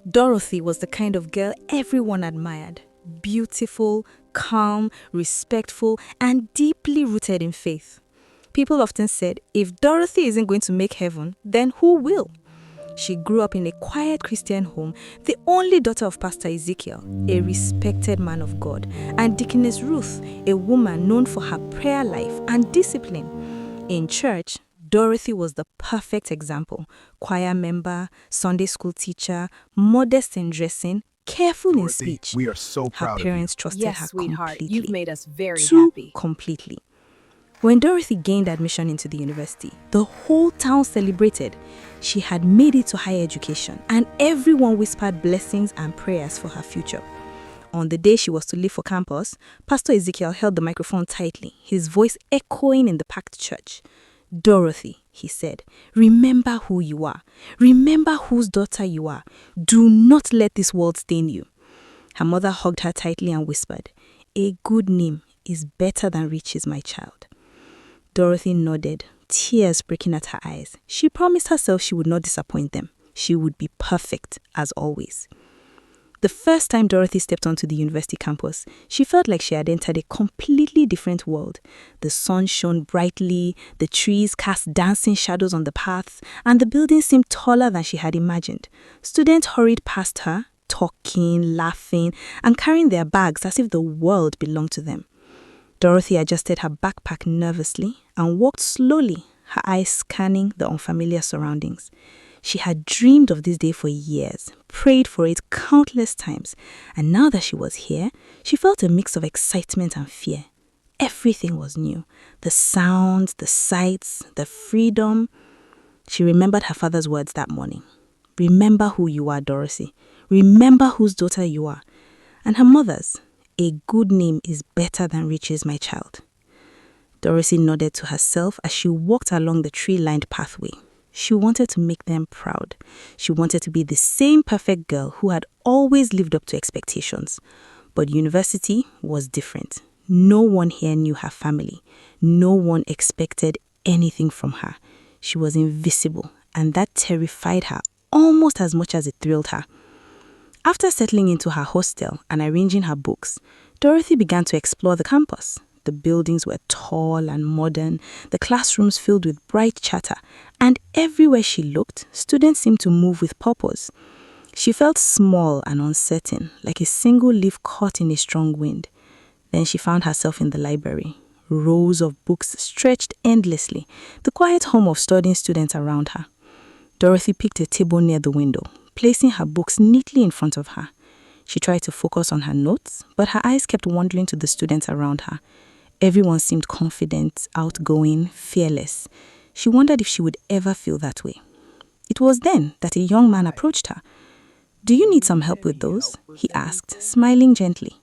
Dorothy was the kind of girl everyone admired. Beautiful, calm, respectful, and deeply rooted in faith. People often said, if Dorothy isn't going to make heaven, then who will? She grew up in a quiet Christian home, the only daughter of Pastor Ezekiel, a respected man of God, and Deaconess Ruth, a woman known for her prayer life and discipline. In church, Dorothy was the perfect example. Choir member, Sunday school teacher, modest in dressing, careful in Dorothy, speech. we are so Her proud of you. parents trusted Yes, her sweetheart, completely. you've made us very Too happy. completely. When Dorothy gained admission into the university, the whole town celebrated. She had made it to higher education, and everyone whispered blessings and prayers for her future. On the day she was to leave for campus, Pastor Ezekiel held the microphone tightly, his voice echoing in the packed church. Dorothy, he said, remember who you are. Remember whose daughter you are. Do not let this world stain you. Her mother hugged her tightly and whispered, a good name is better than riches, my child. Dorothy nodded, tears breaking at her eyes. She promised herself she would not disappoint them. She would be perfect, as always. The first time Dorothy stepped onto the university campus, she felt like she had entered a completely different world. The sun shone brightly, the trees cast dancing shadows on the paths, and the buildings seemed taller than she had imagined. Students hurried past her, talking, laughing, and carrying their bags as if the world belonged to them. Dorothy adjusted her backpack nervously and walked slowly, her eyes scanning the unfamiliar surroundings. She had dreamed of this day for years, prayed for it countless times, and now that she was here, she felt a mix of excitement and fear. Everything was new. The sounds, the sights, the freedom. She remembered her father's words that morning. Remember who you are, Dorothy. Remember whose daughter you are. And her mother's. A good name is better than riches, my child. Dorothy nodded to herself as she walked along the tree-lined pathway. She wanted to make them proud. She wanted to be the same perfect girl who had always lived up to expectations. But university was different. No one here knew her family. No one expected anything from her. She was invisible, and that terrified her almost as much as it thrilled her. After settling into her hostel and arranging her books, Dorothy began to explore the campus. The buildings were tall and modern, the classrooms filled with bright chatter, and everywhere she looked, students seemed to move with purpose. She felt small and uncertain, like a single leaf caught in a strong wind. Then she found herself in the library. Rows of books stretched endlessly, the quiet home of studying students around her. Dorothy picked a table near the window, placing her books neatly in front of her. She tried to focus on her notes, but her eyes kept wandering to the students around her. Everyone seemed confident, outgoing, fearless. She wondered if she would ever feel that way. It was then that a young man approached her. "Do you need some help with those?" he asked, smiling gently.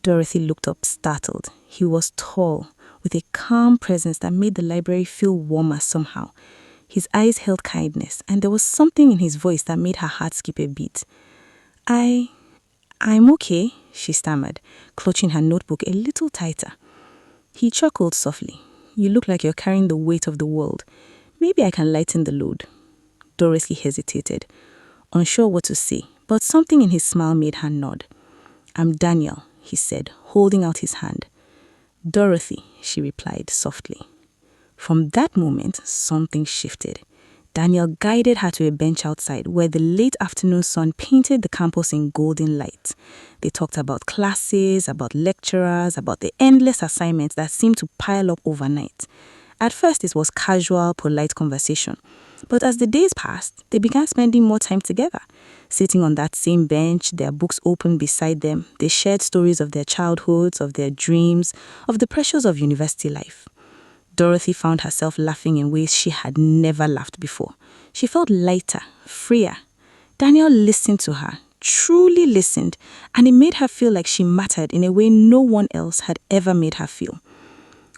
Dorothy looked up, startled. He was tall, with a calm presence that made the library feel warmer somehow. His eyes held kindness, and there was something in his voice that made her heart skip a beat. I'm okay," she stammered, clutching her notebook a little tighter. He chuckled softly. "You look like you're carrying the weight of the world. Maybe I can lighten the load." Dorothy hesitated, unsure what to say, but something in his smile made her nod. "I'm Daniel," he said, holding out his hand. "Dorothy," she replied softly. From that moment, something shifted. Daniel guided her to a bench outside where the late afternoon sun painted the campus in golden light. They talked about classes, about lecturers, about the endless assignments that seemed to pile up overnight. At first, it was casual, polite conversation. But as the days passed, they began spending more time together. Sitting on that same bench, their books open beside them, they shared stories of their childhoods, of their dreams, of the pressures of university life. Dorothy found herself laughing in ways she had never laughed before. She felt lighter, freer. Daniel listened to her, truly listened, and it made her feel like she mattered in a way no one else had ever made her feel.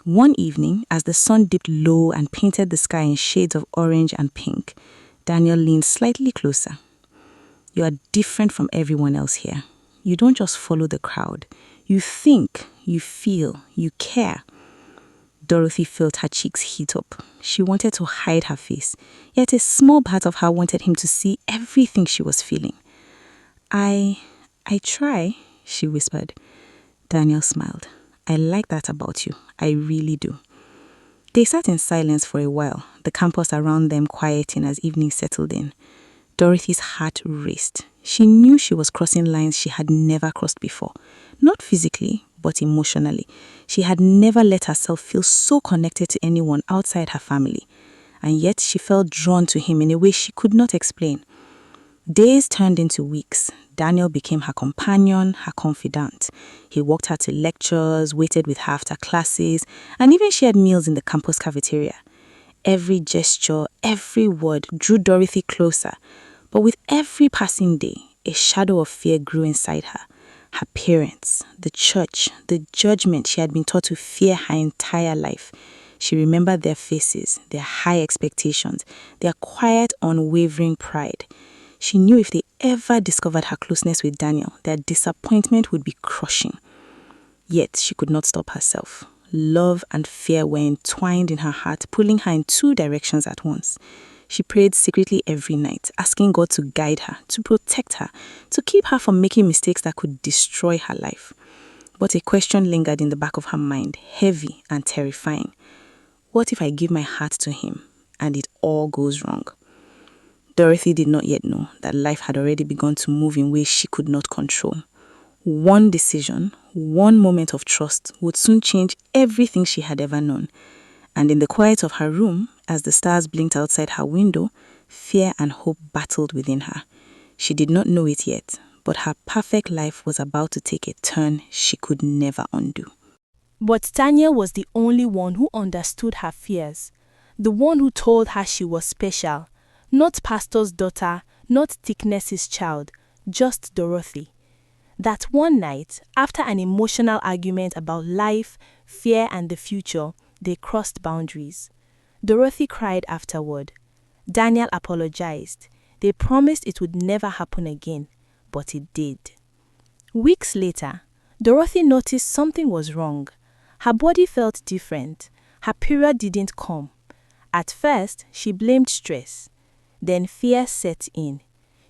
One evening, as the sun dipped low and painted the sky in shades of orange and pink, Daniel leaned slightly closer. "You are different from everyone else here. You don't just follow the crowd. You think, you feel, you care." Dorothy felt her cheeks heat up. She wanted to hide her face, yet a small part of her wanted him to see everything she was feeling. I try, she whispered. Daniel smiled. I like that about you. I really do. They sat in silence for a while, the campus around them quieting as evening settled in. Dorothy's heart raced. She knew she was crossing lines she had never crossed before. Not physically, but emotionally. She had never let herself feel so connected to anyone outside her family. And yet she felt drawn to him in a way she could not explain. Days turned into weeks. Daniel became her companion, her confidant. He walked her to lectures, waited with her after classes, and even shared meals in the campus cafeteria. Every gesture, every word drew Dorothy closer. But with every passing day, a shadow of fear grew inside her. Her parents, the church, the judgment she had been taught to fear her entire life. She remembered their faces, their high expectations, their quiet, unwavering pride. She knew if they ever discovered her closeness with Daniel, their disappointment would be crushing. Yet she could not stop herself. Love and fear were entwined in her heart, pulling her in two directions at once. She prayed secretly every night, asking God to guide her, to protect her, to keep her from making mistakes that could destroy her life. But a question lingered in the back of her mind, heavy and terrifying. What if I give my heart to him and it all goes wrong? Dorothy did not yet know that life had already begun to move in ways she could not control. One decision, one moment of trust would soon change everything she had ever known. And in the quiet of her room, as the stars blinked outside her window, fear and hope battled within her. She did not know it yet, but her perfect life was about to take a turn she could never undo. But Daniel was the only one who understood her fears, the one who told her she was special, not pastor's daughter, not Thickness's child, just Dorothy. That one night, after an emotional argument about life, fear, and the future, they crossed boundaries. Dorothy cried afterward. Daniel apologized. They promised it would never happen again, but it did. Weeks later, Dorothy noticed something was wrong. Her body felt different. Her period didn't come. At first, she blamed stress. Then fear set in.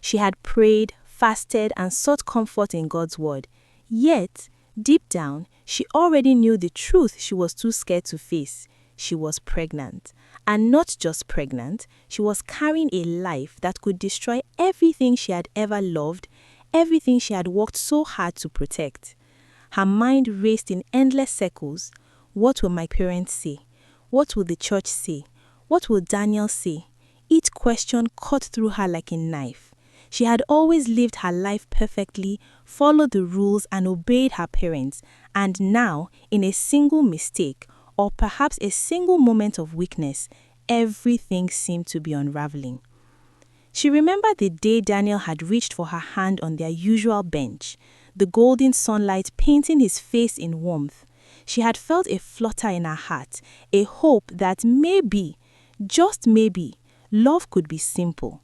She had prayed, fasted, and sought comfort in God's word. Yet, deep down, she already knew the truth she was too scared to face. She was pregnant. And not just pregnant, she was carrying a life that could destroy everything she had ever loved, everything she had worked so hard to protect. Her mind raced in endless circles. What will my parents say? What will the church say? What will Daniel say? Each question cut through her like a knife. She had always lived her life perfectly, followed the rules, and obeyed her parents. And now, in a single mistake, or perhaps a single moment of weakness, everything seemed to be unraveling. She remembered the day Daniel had reached for her hand on their usual bench, the golden sunlight painting his face in warmth. She had felt a flutter in her heart, a hope that maybe, just maybe, love could be simple.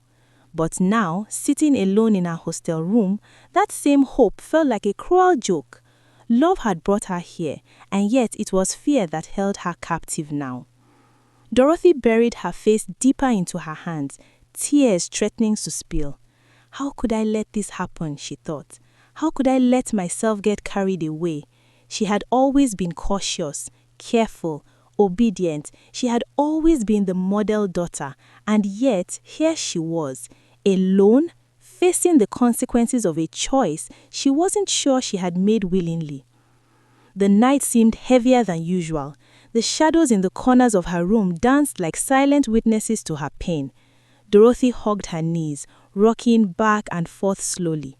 But now, sitting alone in her hostel room, that same hope felt like a cruel joke. Love had brought her here, and yet it was fear that held her captive now. Dorothy buried her face deeper into her hands, tears threatening to spill. How could I let this happen, she thought. How could I let myself get carried away? She had always been cautious, careful, obedient. She had always been the model daughter, and yet here she was, alone, facing the consequences of a choice she wasn't sure she had made willingly. The night seemed heavier than usual. The shadows in the corners of her room danced like silent witnesses to her pain. Dorothy hugged her knees, rocking back and forth slowly.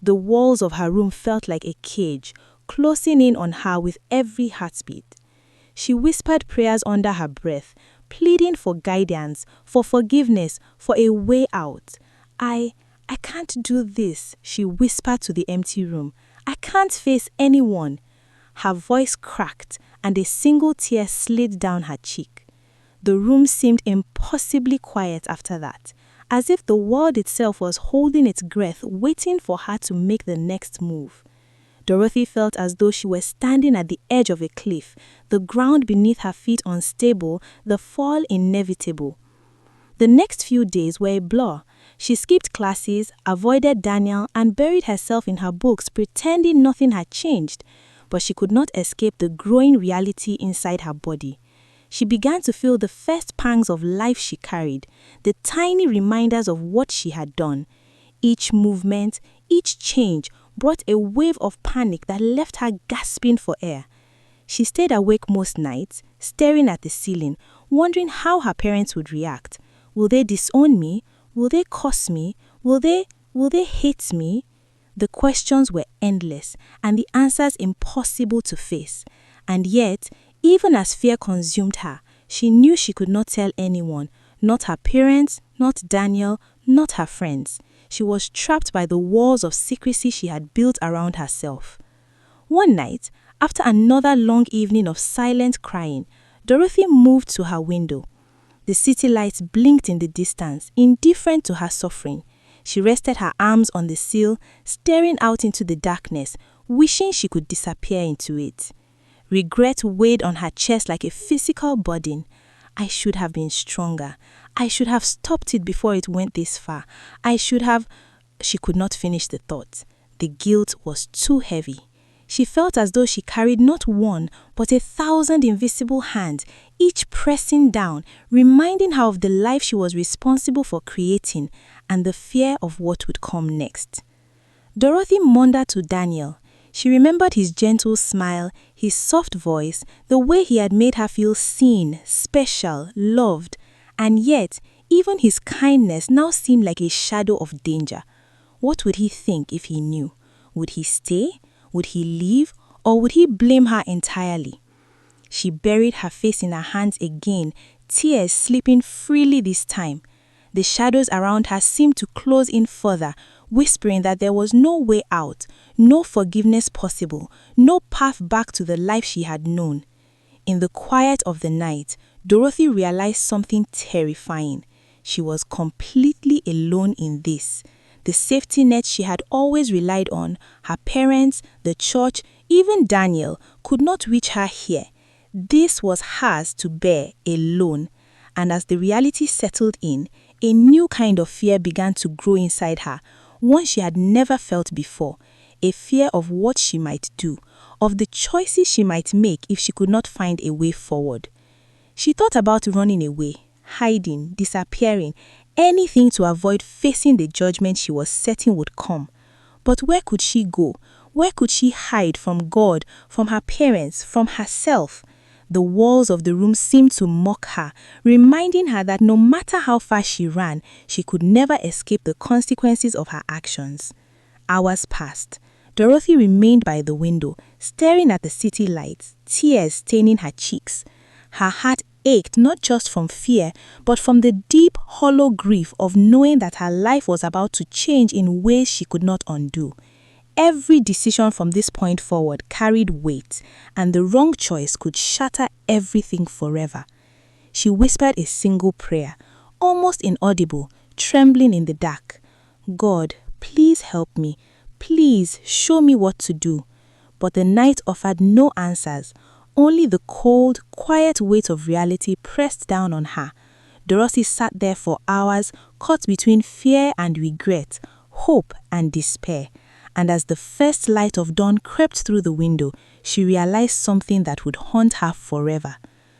The walls of her room felt like a cage, closing in on her with every heartbeat. She whispered prayers under her breath, pleading for guidance, for forgiveness, for a way out. I can't do this, she whispered to the empty room. I can't face anyone. Her voice cracked, and a single tear slid down her cheek. The room seemed impossibly quiet after that, as if the world itself was holding its breath, waiting for her to make the next move. Dorothy felt as though she were standing at the edge of a cliff, the ground beneath her feet unstable, the fall inevitable. The next few days were a blur. She skipped classes, avoided Daniel, and buried herself in her books, pretending nothing had changed. But she could not escape the growing reality inside her body. She began to feel the first pangs of life she carried, the tiny reminders of what she had done. Each movement, each change brought a wave of panic that left her gasping for air. She stayed awake most nights, staring at the ceiling, wondering how her parents would react. Will they disown me? Will they curse me? Will they hate me? The questions were endless and the answers impossible to face. And yet, even as fear consumed her, she knew she could not tell anyone, not her parents, not Daniel, not her friends. She was trapped by the walls of secrecy she had built around herself. One night, after another long evening of silent crying, Dorothy moved to her window. The city lights blinked in the distance, indifferent to her suffering. She rested her arms on the sill, staring out into the darkness, wishing she could disappear into it. Regret weighed on her chest like a physical burden. I should have been stronger. I should have stopped it before it went this far. She could not finish the thought. The guilt was too heavy. She felt as though she carried not one, but 1,000 invisible hands, each pressing down, reminding her of the life she was responsible for creating and the fear of what would come next. Dorothy mourned to Daniel. She remembered his gentle smile, his soft voice, the way he had made her feel seen, special, loved, and yet, even his kindness now seemed like a shadow of danger. What would he think if he knew? Would he stay? Would he leave, or would he blame her entirely? She buried her face in her hands again, tears slipping freely this time. The shadows around her seemed to close in further, whispering that there was no way out, no forgiveness possible, no path back to the life she had known. In the quiet of the night, Dorothy realized something terrifying. She was completely alone in this. The safety net she had always relied on, her parents, the church, even Daniel, could not reach her here. This was hers to bear alone. And as the reality settled in, a new kind of fear began to grow inside her, one she had never felt before, a fear of what she might do, of the choices she might make if she could not find a way forward. She thought about running away, hiding, disappearing, anything to avoid facing the judgment she was certain would come. But where could she go? Where could she hide from God, from her parents, from herself? The walls of the room seemed to mock her, reminding her that no matter how far she ran, she could never escape the consequences of her actions. Hours passed. Dorothy remained by the window, staring at the city lights, tears staining her cheeks. Her heart ached not just from fear, but from the deep, hollow grief of knowing that her life was about to change in ways she could not undo. Every decision from this point forward carried weight, and the wrong choice could shatter everything forever. She whispered a single prayer, almost inaudible, trembling in the dark. God, please help me. Please show me what to do. But the night offered no answers. Only the cold, quiet weight of reality pressed down on her. Dorothy sat there for hours, caught between fear and regret, hope and despair. And as the first light of dawn crept through the window, she realized something that would haunt her forever.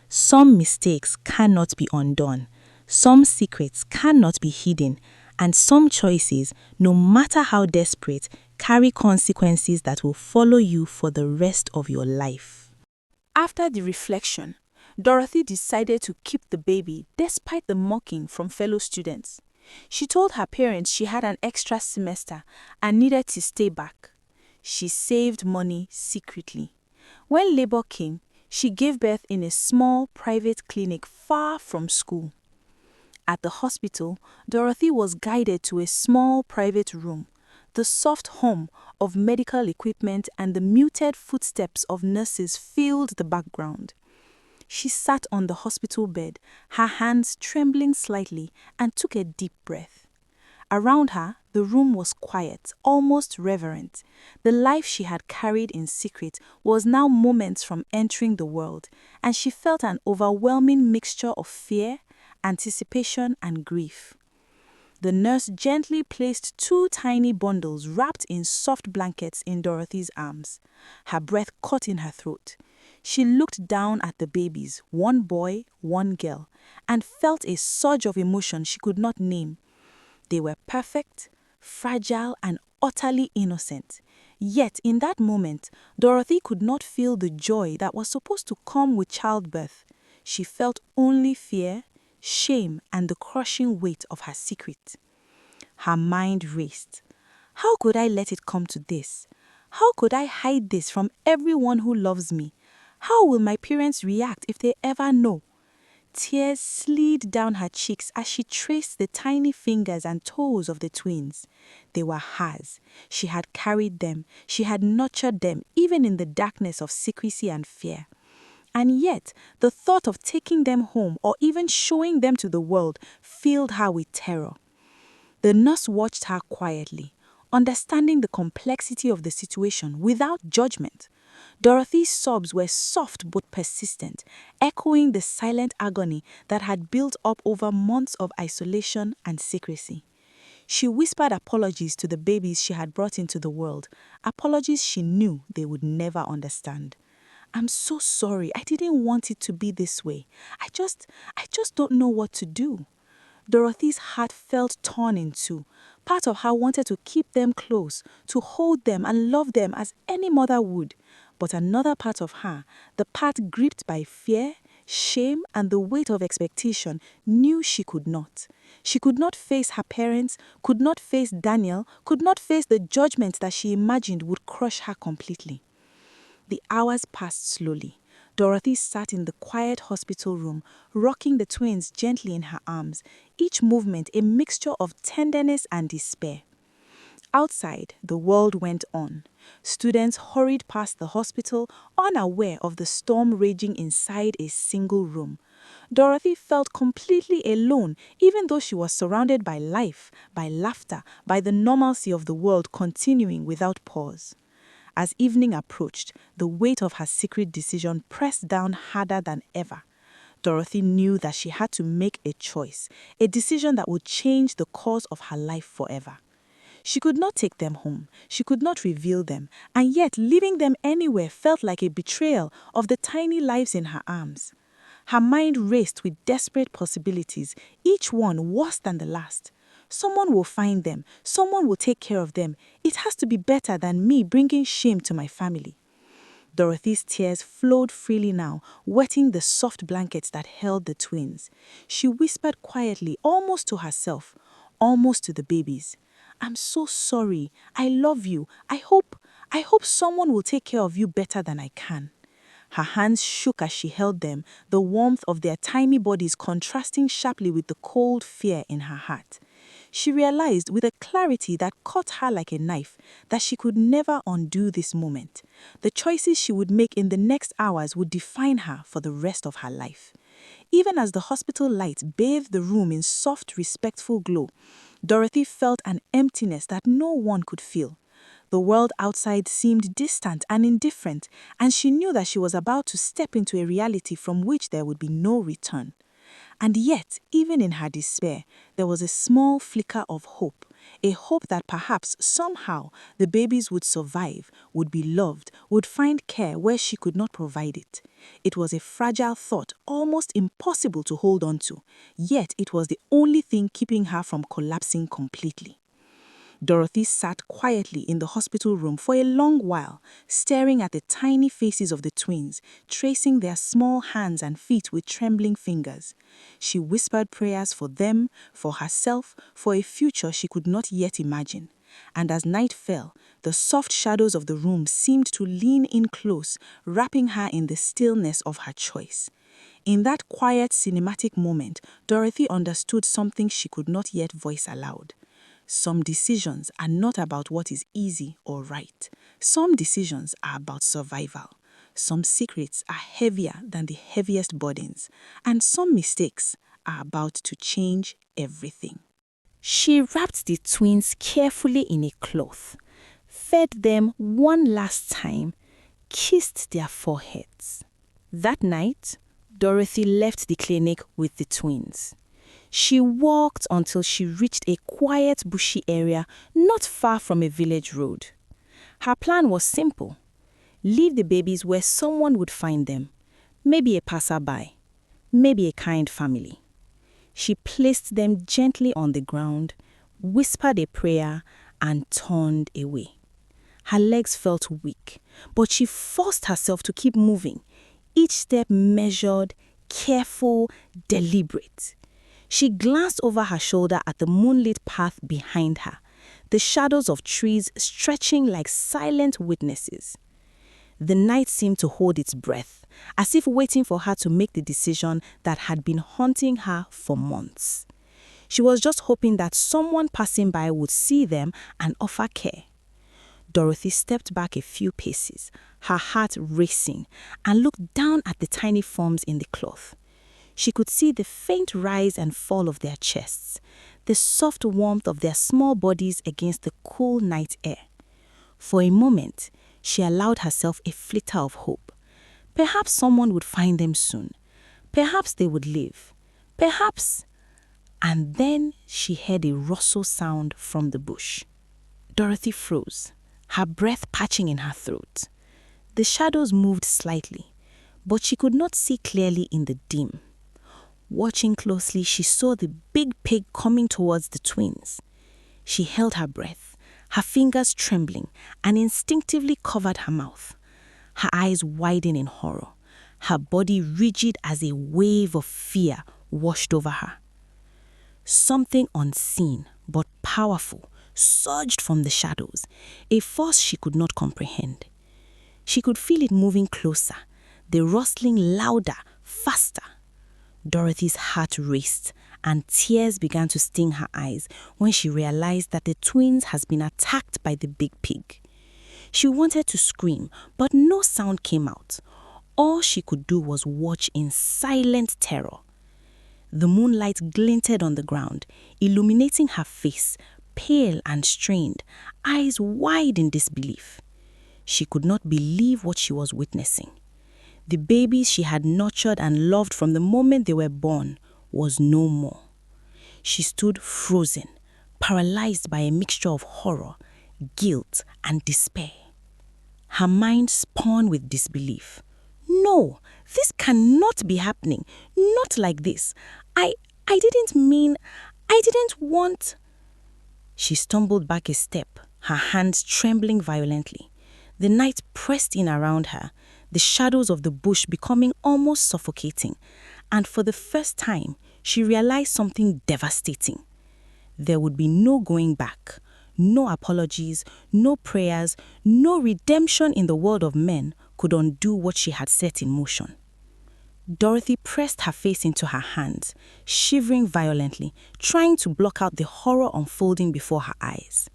Some mistakes cannot be undone. Some secrets cannot be hidden. And some choices, no matter how desperate, carry consequences that will follow you for the rest of your life. After the reflection, Dorothy decided to keep the baby despite the mocking from fellow students. She told her parents she had an extra semester and needed to stay back. She saved money secretly. When labor came, she gave birth in a small private clinic far from school. At the hospital, Dorothy was guided to a small private room. The soft hum of medical equipment and the muted footsteps of nurses filled the background. She sat on the hospital bed, her hands trembling slightly, and took a deep breath. Around her, the room was quiet, almost reverent. The life she had carried in secret was now moments from entering the world, and she felt an overwhelming mixture of fear, anticipation, and grief. The nurse gently placed 2 tiny bundles wrapped in soft blankets in Dorothy's arms. Her breath caught in her throat. She looked down at the babies, 1 boy, 1 girl, and felt a surge of emotion she could not name. They were perfect, fragile, and utterly innocent. Yet, in that moment, Dorothy could not feel the joy that was supposed to come with childbirth. She felt only fear, shame, and the crushing weight of her secret. Her mind raced. How could I let it come to this? How could I hide this from everyone who loves me? How will my parents react if they ever know? Tears slid down her cheeks as she traced the tiny fingers and toes of the twins. They were hers. She had carried them. She had nurtured them, even in the darkness of secrecy and fear. And yet, the thought of taking them home or even showing them to the world filled her with terror. The nurse watched her quietly, understanding the complexity of the situation without judgment. Dorothy's sobs were soft but persistent, echoing the silent agony that had built up over months of isolation and secrecy. She whispered apologies to the babies she had brought into the world, apologies she knew they would never understand. I'm so sorry. I didn't want it to be this way. I just don't know what to do. Dorothy's heart felt torn in two. Part of her wanted to keep them close, to hold them and love them as any mother would. But another part of her, the part gripped by fear, shame, and the weight of expectation, knew she could not. She could not face her parents, could not face Daniel, could not face the judgment that she imagined would crush her completely. The hours passed slowly. Dorothy sat in the quiet hospital room, rocking the twins gently in her arms, each movement a mixture of tenderness and despair. Outside, the world went on. Students hurried past the hospital, unaware of the storm raging inside a single room. Dorothy felt completely alone, even though she was surrounded by life, by laughter, by the normalcy of the world continuing without pause. As evening approached, the weight of her secret decision pressed down harder than ever. Dorothy knew that she had to make a choice, a decision that would change the course of her life forever. She could not take them home, she could not reveal them, and yet leaving them anywhere felt like a betrayal of the tiny lives in her arms. Her mind raced with desperate possibilities, each one worse than the last. Someone will find them. Someone will take care of them. It has to be better than me bringing shame to my family. Dorothy's tears flowed freely now, wetting the soft blankets that held the twins. She whispered quietly, almost to herself, almost to the babies. I'm so sorry. I love you. I hope someone will take care of you better than I can. Her hands shook as she held them, the warmth of their tiny bodies contrasting sharply with the cold fear in her heart. She realized with a clarity that cut her like a knife that she could never undo this moment. The choices she would make in the next hours would define her for the rest of her life. Even as the hospital lights bathed the room in soft, respectful glow, Dorothy felt an emptiness that no one could feel. The world outside seemed distant and indifferent, and she knew that she was about to step into a reality from which there would be no return. And yet, even in her despair, there was a small flicker of hope, a hope that perhaps somehow the babies would survive, would be loved, would find care where she could not provide it. It was a fragile thought, almost impossible to hold on to, yet it was the only thing keeping her from collapsing completely. Dorothy sat quietly in the hospital room for a long while, staring at the tiny faces of the twins, tracing their small hands and feet with trembling fingers. She whispered prayers for them, for herself, for a future she could not yet imagine. And as night fell, the soft shadows of the room seemed to lean in close, wrapping her in the stillness of her choice. In that quiet cinematic moment, Dorothy understood something she could not yet voice aloud. Some decisions are not about what is easy or right. Some decisions are about survival. Some secrets are heavier than the heaviest burdens. And some mistakes are about to change everything. She wrapped the twins carefully in a cloth, fed them one last time, kissed their foreheads. That night, Dorothy left the clinic with the twins. She walked until she reached a quiet, bushy area not far from a village road. Her plan was simple: leave the babies where someone would find them, maybe a passerby, maybe a kind family. She placed them gently on the ground, whispered a prayer, and turned away. Her legs felt weak, but she forced herself to keep moving, each step measured, careful, deliberate. She glanced over her shoulder at the moonlit path behind her, the shadows of trees stretching like silent witnesses. The night seemed to hold its breath, as if waiting for her to make the decision that had been haunting her for months. She was just hoping that someone passing by would see them and offer care. Dorothy stepped back a few paces, her heart racing, and looked down at the tiny forms in the cloth. She could see the faint rise and fall of their chests, the soft warmth of their small bodies against the cool night air. For a moment, she allowed herself a flitter of hope. Perhaps someone would find them soon. Perhaps they would live. Perhaps... And then she heard a rustle sound from the bush. Dorothy froze, her breath catching in her throat. The shadows moved slightly, but she could not see clearly in the dim. Watching closely, she saw the big pig coming towards the twins. She held her breath, her fingers trembling, and instinctively covered her mouth. Her eyes widened in horror, her body rigid as a wave of fear washed over her. Something unseen but powerful surged from the shadows, a force she could not comprehend. She could feel it moving closer, the rustling louder, faster. Dorothy's heart raced, and tears began to sting her eyes when she realized that the twins had been attacked by the big pig. She wanted to scream, but no sound came out. All she could do was watch in silent terror. The moonlight glinted on the ground, illuminating her face, pale and strained, eyes wide in disbelief. She could not believe what she was witnessing. The babies she had nurtured and loved from the moment they were born was no more. She stood frozen, paralyzed by a mixture of horror, guilt, and despair. Her mind spun with disbelief. No, this cannot be happening. Not like this. I didn't want... She stumbled back a step, her hands trembling violently. The night pressed in around her, the shadows of the bush becoming almost suffocating, and for the first time, she realized something devastating. There would be no going back, no apologies, no prayers, no redemption in the world of men could undo what she had set in motion. Dorothy pressed her face into her hands, shivering violently, trying to block out the horror unfolding before her eyes.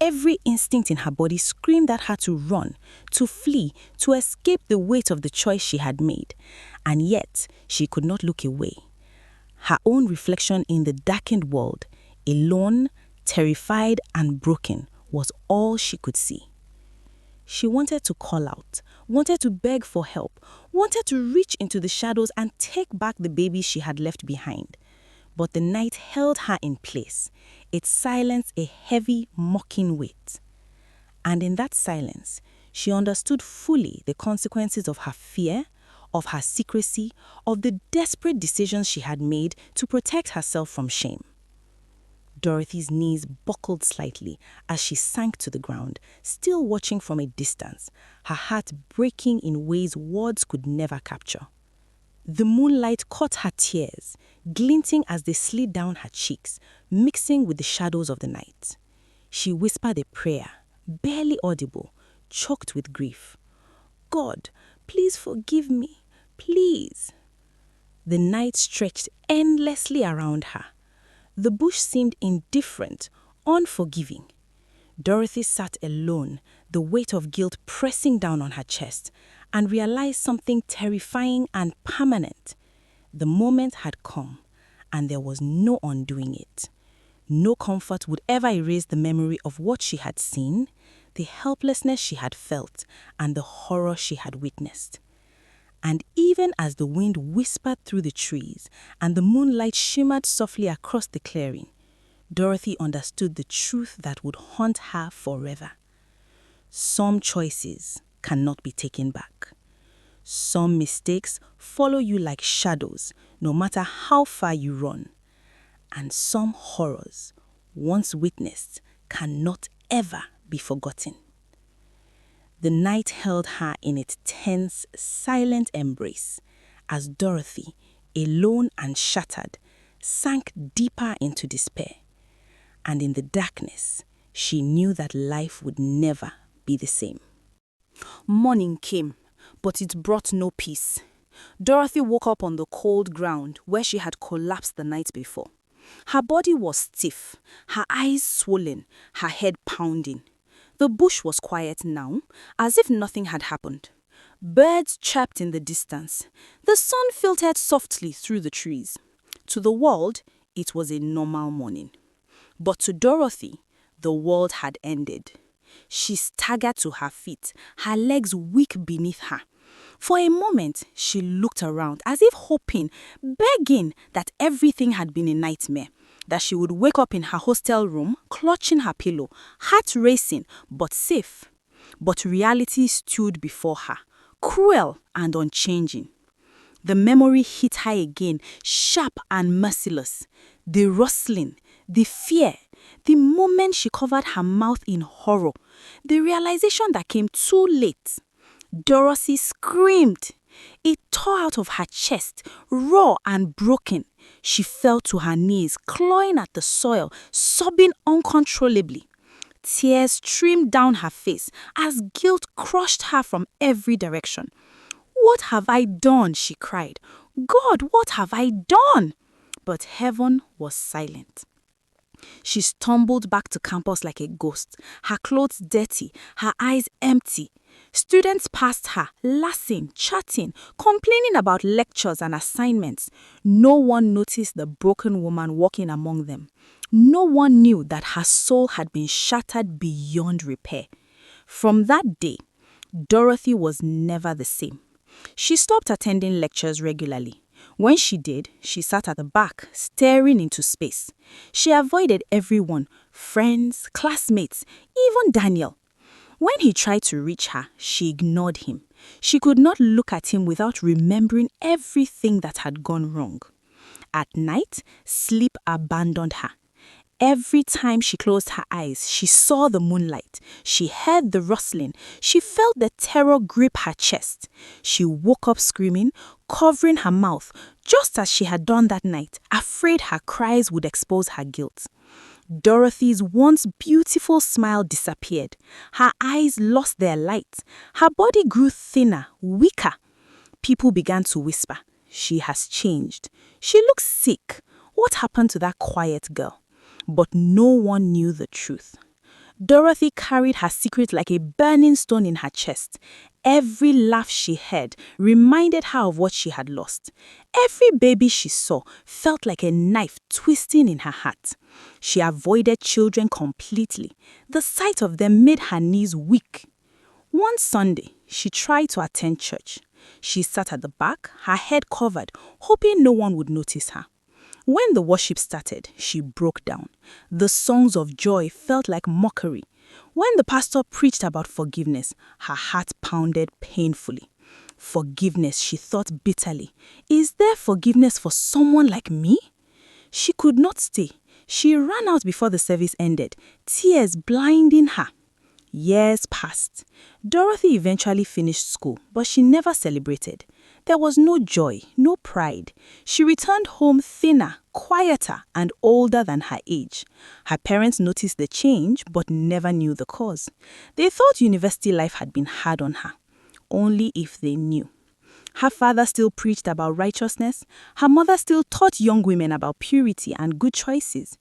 Every instinct in her body screamed at her to run, to flee, to escape the weight of the choice she had made. And yet, she could not look away. Her own reflection in the darkened world, alone, terrified and broken, was all she could see. She wanted to call out, wanted to beg for help, wanted to reach into the shadows and take back the babies she had left behind. But the night held her in place, its silence a heavy, mocking weight. And in that silence, she understood fully the consequences of her fear, of her secrecy, of the desperate decisions she had made to protect herself from shame. Dorothy's knees buckled slightly as she sank to the ground, still watching from a distance, her heart breaking in ways words could never capture. The moonlight caught her tears, glinting as they slid down her cheeks, mixing with the shadows of the night. She whispered a prayer, barely audible, choked with grief. God, please forgive me, please. The night stretched endlessly around her. The bush seemed indifferent, unforgiving. Dorothy sat alone, the weight of guilt pressing down on her chest, and realized something terrifying and permanent. The moment had come, and there was no undoing it. No comfort would ever erase the memory of what she had seen, the helplessness she had felt, and the horror she had witnessed. And even as the wind whispered through the trees and the moonlight shimmered softly across the clearing, Dorothy understood the truth that would haunt her forever. Some choices cannot be taken back. Some mistakes follow you like shadows, no matter how far you run. And some horrors, once witnessed, cannot ever be forgotten. The night held her in its tense, silent embrace as Dorothy, alone and shattered, sank deeper into despair. And in the darkness, she knew that life would never be the same. Morning came, but it brought no peace. Dorothy woke up on the cold ground where she had collapsed the night before. Her body was stiff, her eyes swollen, her head pounding. The bush was quiet now, as if nothing had happened. Birds chirped in the distance. The sun filtered softly through the trees. To the world, it was a normal morning. But to Dorothy, the world had ended. She staggered to her feet, her legs weak beneath her. For a moment, she looked around as if hoping, begging that everything had been a nightmare, that she would wake up in her hostel room, clutching her pillow, heart racing, but safe. But reality stood before her, cruel and unchanging. The memory hit her again, sharp and merciless. The rustling, the fear, the moment she covered her mouth in horror, the realization that came too late. Dorothy screamed. It tore out of her chest, raw and broken. She fell to her knees, clawing at the soil, sobbing uncontrollably. Tears streamed down her face as guilt crushed her from every direction. "What have I done?" she cried. "God, what have I done?" But heaven was silent. She stumbled back to campus like a ghost, her clothes dirty, her eyes empty. Students passed her, laughing, chatting, complaining about lectures and assignments. No one noticed the broken woman walking among them. No one knew that her soul had been shattered beyond repair. From that day, Dorothy was never the same. She stopped attending lectures regularly. When she did, she sat at the back, staring into space. She avoided everyone, friends, classmates, even Daniel. When he tried to reach her, she ignored him. She could not look at him without remembering everything that had gone wrong. At night, sleep abandoned her. Every time she closed her eyes, she saw the moonlight. She heard the rustling. She felt the terror grip her chest. She woke up screaming, covering her mouth, just as she had done that night, afraid her cries would expose her guilt. Dorothy's once beautiful smile disappeared. Her eyes lost their light. Her body grew thinner, weaker. People began to whisper, "She has changed. She looks sick. What happened to that quiet girl?" But no one knew the truth. Dorothy carried her secret like a burning stone in her chest. Every laugh she heard reminded her of what she had lost. Every baby she saw felt like a knife twisting in her heart. She avoided children completely. The sight of them made her knees weak. One Sunday, she tried to attend church. She sat at the back, her head covered, hoping no one would notice her. When the worship started, she broke down. The songs of joy felt like mockery. When the pastor preached about forgiveness, her heart pounded painfully. Forgiveness, she thought bitterly. Is there forgiveness for someone like me? She could not stay. She ran out before the service ended, tears blinding her. Years passed. Dorothy eventually finished school, but she never celebrated. There was no joy, no pride. She returned home thinner, quieter, and older than her age. Her parents noticed the change, but never knew the cause. They thought university life had been hard on her. Only if they knew. Her father still preached about righteousness. Her mother still taught young women about purity and good choices.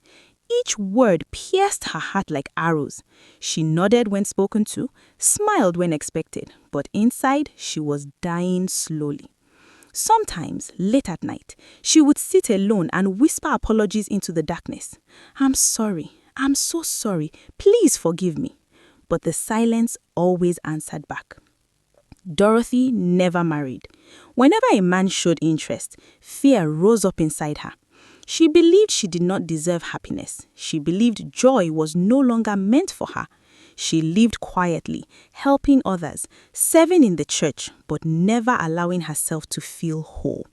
Each word pierced her heart like arrows. She nodded when spoken to, smiled when expected, but inside she was dying slowly. Sometimes, late at night, she would sit alone and whisper apologies into the darkness. "I'm sorry. I'm so sorry. Please forgive me." But the silence always answered back. Dorothy never married. Whenever a man showed interest, fear rose up inside her. She believed she did not deserve happiness. She believed joy was no longer meant for her. She lived quietly, helping others, serving in the church, but never allowing herself to feel whole.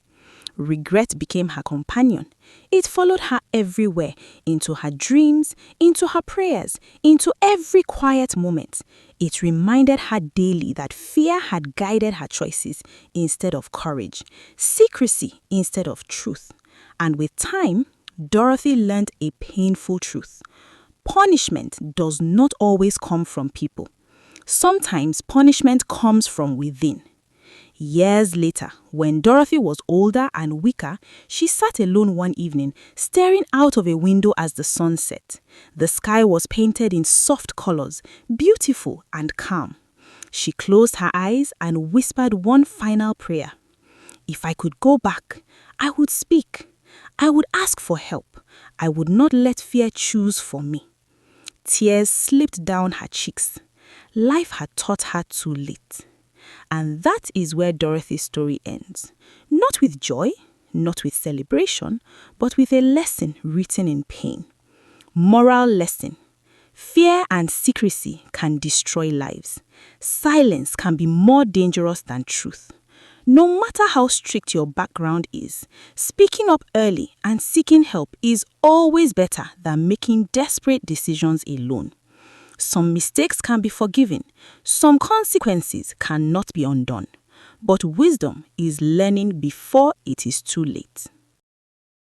Regret became her companion. It followed her everywhere, into her dreams, into her prayers, into every quiet moment. It reminded her daily that fear had guided her choices instead of courage, secrecy instead of truth. And with time, Dorothy learned a painful truth. Punishment does not always come from people. Sometimes punishment comes from within. Years later, when Dorothy was older and weaker, she sat alone one evening, staring out of a window as the sun set. The sky was painted in soft colors, beautiful and calm. She closed her eyes and whispered one final prayer. If I could go back, I would speak. I would ask for help. I would not let fear choose for me. Tears slipped down her cheeks. Life had taught her too late. And that is where Dorothy's story ends. Not with joy, not with celebration, but with a lesson written in pain. Moral lesson. Fear and secrecy can destroy lives. Silence can be more dangerous than truth. No matter how strict your background is, speaking up early and seeking help is always better than making desperate decisions alone. Some mistakes can be forgiven, some consequences cannot be undone. But wisdom is learning before it is too late.